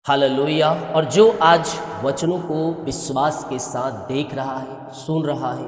Hallelujah. और जो आज वचनों को विश्वास के साथ देख रहा है, सुन रहा है,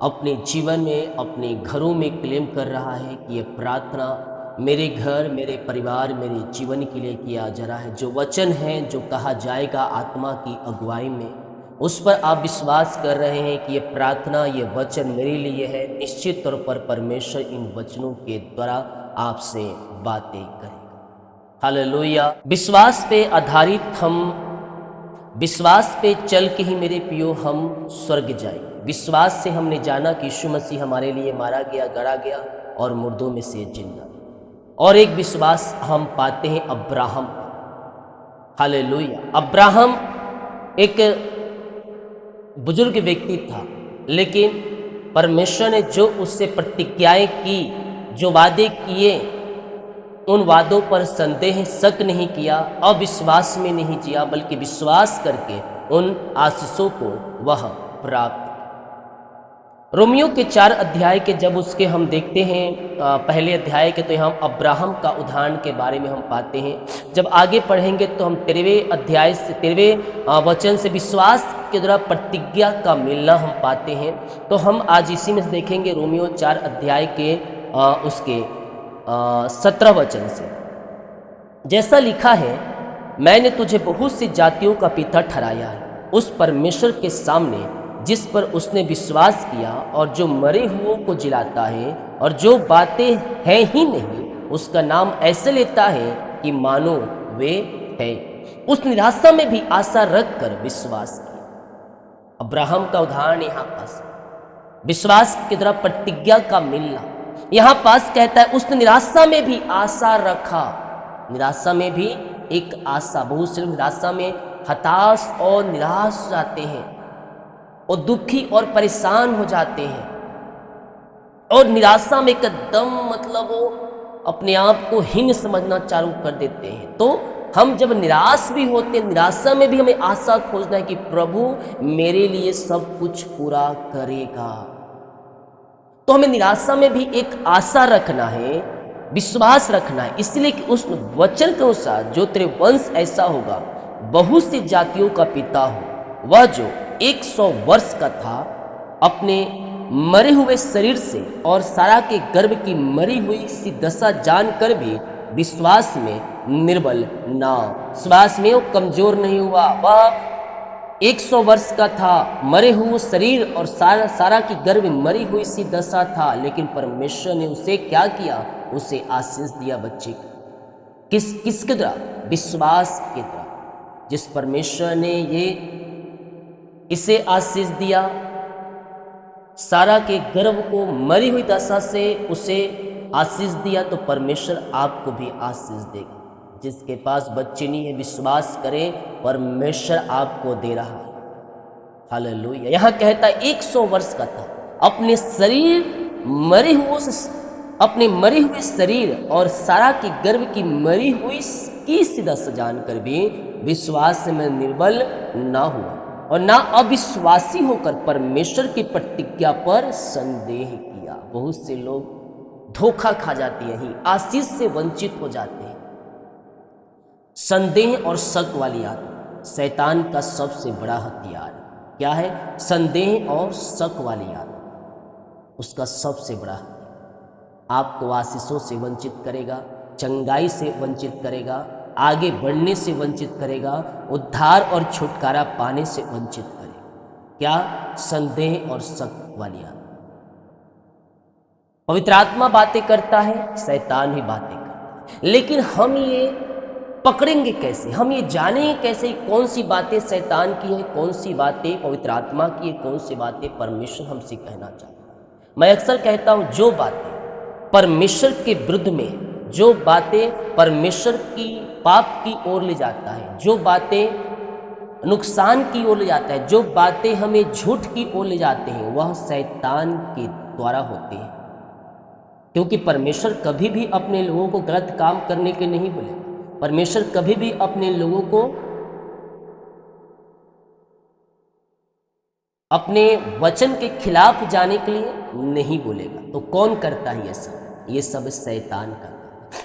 अपने जीवन में, अपने घरों में क्लेम कर रहा है कि ये प्रार्थना मेरे घर, मेरे परिवार, मेरे जीवन के लिए किया जा रहा है। जो वचन है, जो कहा जाएगा आत्मा की अगुवाई में, उस पर आप विश्वास कर रहे हैं कि ये प्रार्थना, ये वचन मेरे लिए है। निश्चित तौर पर परमेश्वर इन वचनों के द्वारा आपसे बातें करेगा। हालेलुया। विश्वास पे आधारित हम, विश्वास पे चल के ही मेरे पियो हम स्वर्ग जाएंगे। विश्वास से हमने जाना कि यीशु मसीह हमारे लिए मारा गया, गड़ा गया और मुर्दों में से जिंदा। और एक विश्वास हम पाते हैं अब्राहम का। हालेलुया। अब्राहम एक बुजुर्ग व्यक्ति था, लेकिन परमेश्वर ने जो उससे प्रतिज्ञाएं की, जो वादे किए, उन वादों पर संदेह, शक नहीं किया, अविश्वास में नहीं जिया, बल्कि विश्वास करके उन आशीषों को वह प्राप्त। रोमियो के 4 अध्याय के जब उसके हम देखते हैं, पहले अध्याय के, तो यहाँ अब्राहम का उदाहरण के बारे में हम पाते हैं। जब आगे पढ़ेंगे तो हम 13वें अध्याय से, 13वें वचन से विश्वास के द्वारा प्रतिज्ञा का मिलना हम पाते हैं। तो हम आज इसी में देखेंगे रोमियो 4 अध्याय के उसके 17 वचन से। जैसा लिखा है, मैंने तुझे बहुत सी जातियों का पिता ठहराया है, उस परमेश्वर के सामने जिस पर उसने विश्वास किया और जो मरे हुओं को जिलाता है और जो बातें हैं ही नहीं, उसका नाम ऐसे लेता है कि मानो वे है। उस निराशा में भी आशा रख कर विश्वास किया। अब्राहम का उदाहरण यहाँ पास विश्वास के द्वारा प्रतिज्ञा का मिलना। यहाँ पास कहता है उसने निराशा में भी आशा रखा। निराशा में भी एक आशा। बहुत से लोग निराशा में हताश और निराश हो जाते हैं और दुखी और परेशान हो जाते हैं, और निराशा में एकदम मतलब वो अपने आप को हीन समझना चालू कर देते हैं। तो हम जब निराश भी होते हैं, निराशा में भी हमें आशा खोजना है कि प्रभु मेरे लिए सब कुछ पूरा करेगा। तो हमें निराशा में भी एक आशा रखना है, विश्वास रखना है, इसलिए कि उस वचन के अनुसार जो तेरे वंश ऐसा होगा, बहुत सी जातियों का पिता हो। वह जो 100 वर्ष का था, अपने मरे हुए शरीर से और सारा के गर्भ की मरी हुई सी दशा जानकर भी विश्वास में निर्बल ना, विश्वास में वो कमजोर नहीं हुआ। वह 100 वर्ष का था, मरे हुए शरीर और सारा की गर्भ मरी हुई सी दशा था, लेकिन परमेश्वर ने उसे क्या किया? उसे आशीष दिया बच्चे को। किसके द्वारा? विश्वास के द्वारा। जिस परमेश्वर ने इसे आशीष दिया, सारा के गर्भ को मरी हुई दशा से उसे आशीष दिया, तो परमेश्वर आपको भी आशीष देगा। जिसके पास बच्चे नहीं है, विश्वास करें, परमेश्वर आपको दे रहा है। हालेलुया। यहाँ कहता है 100 वर्ष का था, अपने शरीर मरे हुए से, अपने मरे हुए शरीर और सारा की गर्भ की मरी हुई की सीधा सजान कर भी विश्वास में निर्बल ना हुआ और ना अविश्वासी होकर परमेश्वर की प्रतिज्ञा पर संदेह किया। बहुत से लोग धोखा खा जाते हैं, आशीष से वंचित हो जाते हैं। संदेह और शक वाली आदत शैतान का सबसे बड़ा हथियार क्या है? संदेह और शक वाली आदत उसका सबसे बड़ा हथियार। आपको आशीषों से वंचित करेगा, चंगाई से वंचित करेगा, आगे बढ़ने से वंचित करेगा, उद्धार और छुटकारा पाने से वंचित करेगा। क्या? संदेह और शक वाली आदत। पवित्र आत्मा बातें करता है, शैतान भी बातें करता है, लेकिन हम ये पकड़ेंगे कैसे? हम ये जानेंगे कैसे कौन सी बातें शैतान की है, कौन सी बातें पवित्र आत्मा की है, कौन सी बातें परमेश्वर हमसे कहना चाहता है? मैं अक्सर कहता हूँ, जो बातें परमेश्वर के विरुद्ध में, जो बातें परमेश्वर की पाप की ओर ले जाता है, जो बातें नुकसान की ओर ले जाता है, जो बातें हमें झूठ की ओर ले जाते हैं, वह शैतान के द्वारा होते हैं। क्योंकि परमेश्वर कभी भी अपने लोगों को गलत काम करने के नहीं बोले। परमेश्वर कभी भी अपने लोगों को अपने वचन के खिलाफ जाने के लिए नहीं बोलेगा। तो कौन करता है ये सब? ये सब शैतान का।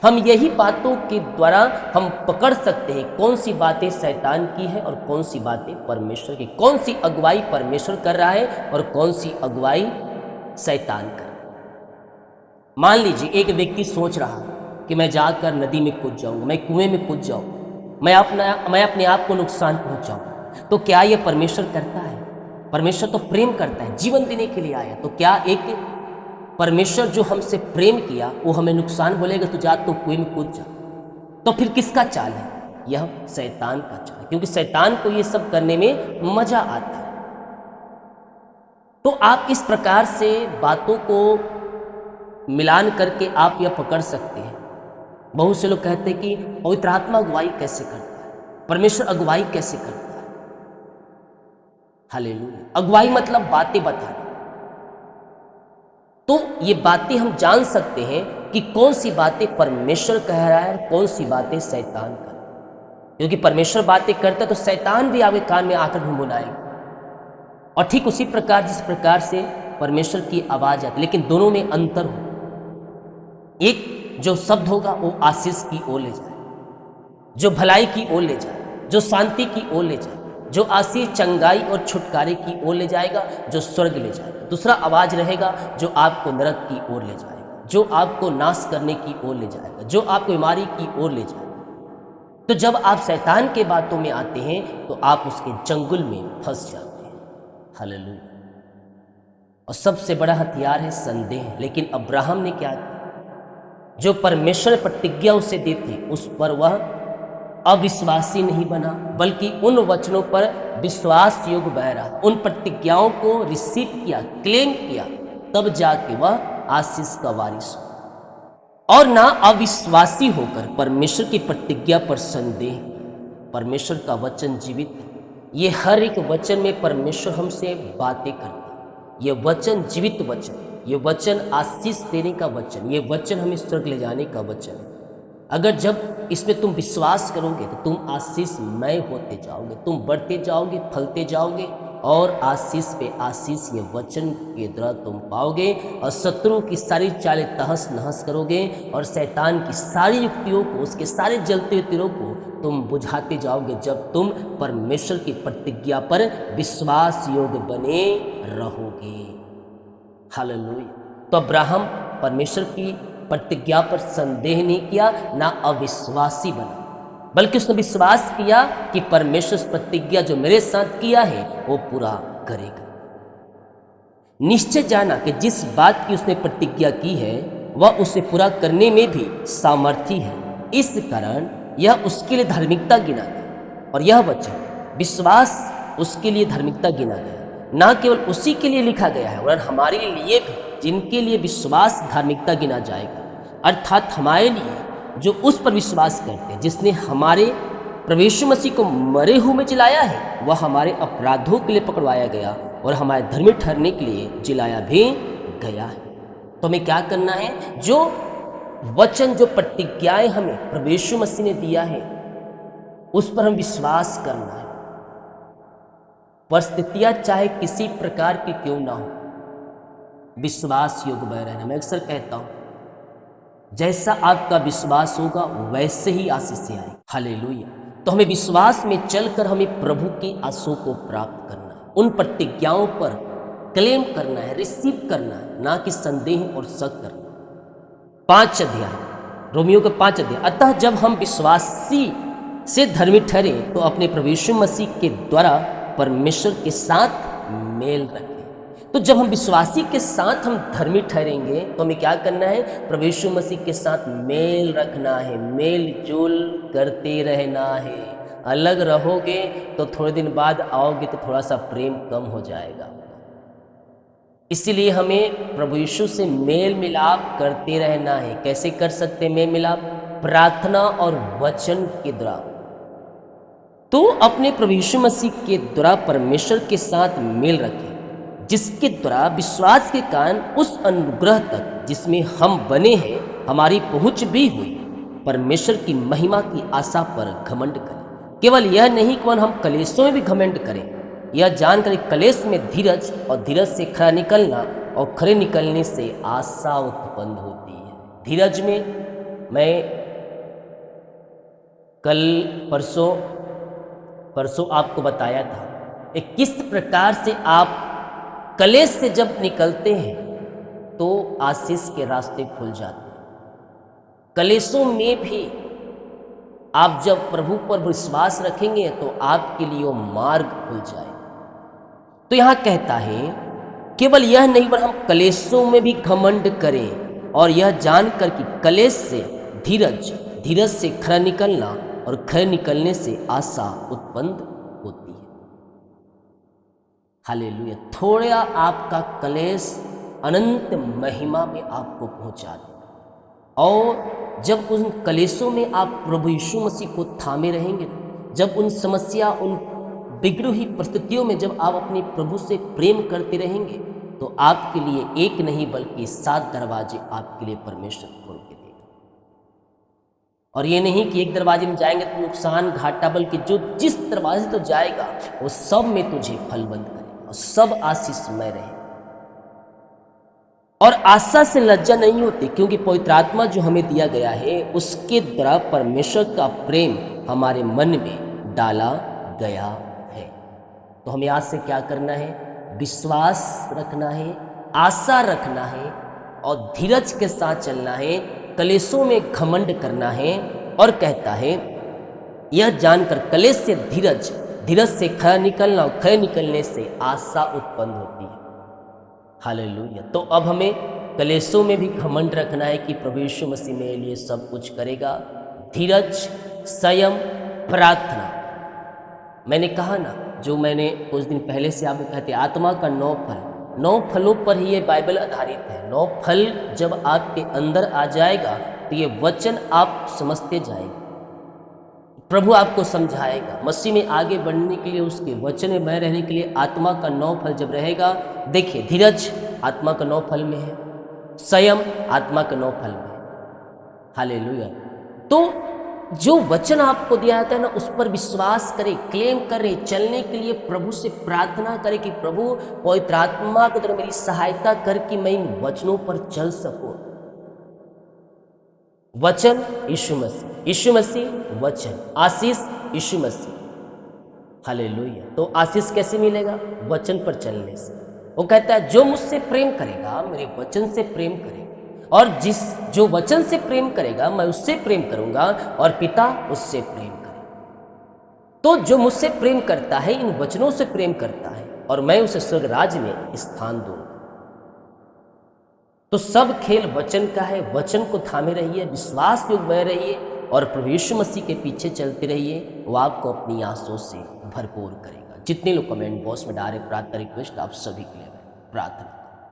हम यही बातों के द्वारा हम पकड़ सकते हैं कौन सी बातें शैतान की है और कौन सी बातें परमेश्वर की, कौन सी अगुवाई परमेश्वर कर रहा है और कौन सी अगुवाई शैतान कर रहा है। मान लीजिए एक व्यक्ति सोच रहा कि मैं जाकर नदी में कूद जाऊँ, मैं कुएं में कूद जाऊँ, मैं अपने आप को नुकसान पहुँचाऊँ, तो क्या यह परमेश्वर करता है? परमेश्वर तो प्रेम करता है, जीवन देने के लिए आया। तो क्या एक परमेश्वर जो हमसे प्रेम किया वो हमें नुकसान बोलेगा तो जा तो कुएं में कूद जा? तो फिर किसका चाल है? यह शैतान का चाल है, क्योंकि शैतान को ये सब करने में मजा आता है। तो आप इस प्रकार से बातों को मिलान करके आप यह पकड़ सकते हैं। बहुत से लोग कहते हैं कि पवित्र आत्मा अगुवाई कैसे करता है, परमेश्वर अगुवाई कैसे करता है। हालेलुया। अगुवाई मतलब बातें बताना। तो ये बातें हम जान सकते हैं कि कौन सी बातें परमेश्वर कह रहा है और कौन सी बातें शैतान कर रहा है। क्योंकि परमेश्वर बातें करता है तो शैतान भी आपके कान में आकर भुनभुनाएगा, और ठीक उसी प्रकार जिस प्रकार से परमेश्वर की आवाज आती, लेकिन दोनों में अंतर हो। एक जो शब्द होगा वो आशीष की ओर ले जाए, जो भलाई की ओर ले जाए, जो शांति की ओर ले जाए, जो आशीष चंगाई और छुटकारे की ओर ले जाएगा, जो स्वर्ग ले जाएगा। दूसरा आवाज रहेगा जो आपको नरक की ओर ले जाएगा, जो आपको नाश करने की ओर ले जाएगा, जो आपको बीमारी की ओर ले जाएगा। तो जब आप शैतान के बातों में आते हैं तो आप उसके चंगुल में फंस जाते हैं। हालेलुया। और सबसे बड़ा हथियार है संदेह। लेकिन अब्राहम ने क्या किया? जो परमेश्वर प्रतिज्ञा उसे दी थी उस पर वह अविश्वासी नहीं बना, बल्कि उन वचनों पर विश्वास योग्य बह रहा, उन प्रतिज्ञाओं को रिसीव किया, क्लेम किया, तब जाके वह आशीष का वारिस हो। और ना अविश्वासी होकर परमेश्वर की प्रतिज्ञा पर संदेह। परमेश्वर का वचन जीवित है। ये हर एक वचन में परमेश्वर हमसे बातें करता है। ये वचन जीवित वचन, ये वचन आशीष देने का वचन, ये वचन हमें स्वर्ग ले जाने का वचन है। अगर जब इसमें तुम विश्वास करोगे तो तुम आशीषमय होते जाओगे, तुम बढ़ते जाओगे, फलते जाओगे, और आशीष पे आशीष ये वचन के द्वारा तुम पाओगे, और शत्रु की सारी चालें तहस नहस करोगे, और शैतान की सारी युक्तियों को, उसके सारे जलते हुए तीरों को तुम बुझाते जाओगे, जब तुम परमेश्वर की प्रतिज्ञा पर विश्वास योग्य बने रहोगे। हालेलुया। तो अब्राहम परमेश्वर की प्रतिज्ञा पर संदेह नहीं किया, ना अविश्वासी बना, बल्कि उसने विश्वास किया कि परमेश्वर प्रतिज्ञा जो मेरे साथ किया है वो पूरा करेगा। निश्चय जाना कि जिस बात की उसने प्रतिज्ञा की है वह उसे पूरा करने में भी सामर्थी है। इस कारण यह उसके लिए धार्मिकता गिना गया, और यह वचन विश्वास उसके लिए धार्मिकता गिना गया। ना केवल उसी के लिए लिखा गया है, वरन हमारे लिए भी, जिनके लिए विश्वास धार्मिकता गिना जाएगा, अर्थात हमारे लिए जो उस पर विश्वास करते हैं, जिसने हमारे प्रभु यीशु मसीह को मरे हुए में जिलाया है, वह हमारे अपराधों के लिए पकड़वाया गया और हमारे धर्मी ठहरने के लिए जिलाया भी गया है। तो हमें क्या करना है? जो वचन, जो प्रतिज्ञाएं हमें प्रभु यीशु मसीह ने दिया है उस पर हम विश्वास करना है। परिस्थितियां चाहे किसी प्रकार की क्यों ना हो, विश्वास योग्य बह रहना। मैं अक्सर कहता हूं, जैसा आपका विश्वास होगा वैसे ही आशीष आएगी। हालेलुया। तो हमें विश्वास में चलकर हमें प्रभु की आशीषों को प्राप्त करना है, उन प्रतिज्ञाओं पर क्लेम करना है, रिसीव करना है, ना कि संदेह और शक करना। 5 अध्याय, रोमियो के 5 अध्याय। अतः जब हम विश्वासी से धर्मी ठहरे तो अपने प्रभु यीशु मसीह के द्वारा परमेश्वर के साथ मेल रखें। तो जब हम विश्वासी के साथ हम धर्मी ठहरेंगे तो हमें क्या करना है? प्रभु यीशु मसीह के साथ मेल रखना है, मेल जोल करते रहना है। अलग रहोगे तो थोड़े दिन बाद आओगे तो थोड़ा सा प्रेम कम हो जाएगा। इसीलिए हमें प्रभु यीशु से मेल मिलाप करते रहना है। कैसे कर सकते मेल मिलाप? प्रार्थना और वचन के द्वारा। तो अपने प्रभु यीशु मसीह के द्वारा परमेश्वर के साथ मेल रखें, जिसके द्वारा विश्वास के कारण उस अनुग्रह तक जिसमें हम बने हैं हमारी पहुंच भी हुई, परमेश्वर की महिमा की आशा पर घमंड करें। केवल यह नहीं कि हम कलेशों में भी घमंड करें, यह जानकर कलेश में धीरज, और धीरज से खरा निकलना, और खरे निकलने से आशा उत्पन्न होती है। धीरज में मैं कल परसों आपको बताया था कि किस प्रकार से आप कलेश से जब निकलते हैं तो आशीष के रास्ते खुल जाते हैं। कलेशों में भी आप जब प्रभु पर विश्वास रखेंगे तो आपके लिए वो मार्ग खुल जाएगा। तो यहाँ कहता है केवल यह नहीं पर हम कलेशों में भी घमंड करें और यह जानकर कि कलेश से धीरज से खरा निकलना और खरे निकलने से आशा उत्पन्न होती है। हालेलुया। थोड़ा आपका कलेश अनंत महिमा में आपको पहुंचा देगा। और जब उन कलेशों में आप प्रभु यीशु मसीह को थामे रहेंगे, जब उन समस्या, उन बिगड़ी हुई परिस्थितियों में जब आप अपने प्रभु से प्रेम करते रहेंगे तो आपके लिए एक नहीं बल्कि 7 दरवाजे आपके लिए परमेश्वर खोल के देगा। और ये नहीं कि एक दरवाजे में जाएंगे तो नुकसान घाटा, बल्कि जो जिस दरवाजे तो जाएगा वो सब में तुझे फलवंत करेगा और सब आशीषमय रहे। और आशा से लज्जा नहीं होती, क्योंकि पवित्र आत्मा जो हमें दिया गया है उसके द्वारा परमेश्वर का प्रेम हमारे मन में डाला गया है। तो हमें आज से क्या करना है? विश्वास रखना है, आशा रखना है और धीरज के साथ चलना है। कलेशों में घमंड करना है और कहता है यह जानकर कलेश से धीरज से खरा निकलना और खरे निकलने से आशा उत्पन्न होती है। हालेलुया। तो अब हमें कलेशों में भी घमंड रखना है कि प्रभु यीशु मसीह मेरे लिए सब कुछ करेगा। धीरज, संयम, प्रार्थना। मैंने कहा ना, जो मैंने कुछ दिन पहले से आपको कहते आत्मा का 9 फलों पर ही ये बाइबल आधारित है। 9 फल जब आपके अंदर आ जाएगा तो ये वचन आप समझते जाएंगे, प्रभु आपको समझाएगा। मसीह में आगे बढ़ने के लिए, उसके वचन में बने रहने के लिए आत्मा का 9 फल जब रहेगा, देखिए धीरज आत्मा का 9 फल में है, संयम आत्मा के 9 फल में है। हालेलुया। तो जो वचन आपको दिया जाता है ना, उस पर विश्वास करें, क्लेम करें, चलने के लिए प्रभु से प्रार्थना करें कि प्रभु पवित्र आत्मा के द्वारा मेरी सहायता कर कि मैं इन वचनों पर चल सकूं। वचन यीशु मसीह वचन, आशीष यीशु मसीह। हालेलुया। तो आशीष कैसे मिलेगा? वचन पर चलने से। वो कहता है जो मुझसे प्रेम करेगा मेरे वचन से प्रेम करेगा, और जो वचन से प्रेम करेगा मैं उससे प्रेम करूंगा और पिता उससे प्रेम करेगा। तो जो मुझसे प्रेम करता है इन वचनों से प्रेम करता है और मैं उसे स्वर्ग राज्य में स्थान दूंगा। तो सब खेल वचन का है। वचन को थामे रहिए, विश्वास योग बने रहिए और प्रभु यीशु मसीह के पीछे चलते रहिए। वो आपको अपनी आंसुओं से भरपूर करेगा। जितने लोग कमेंट बॉक्स में डाले प्रार्थना रिक्वेस्ट, आप सभी के लिए प्रार्थना।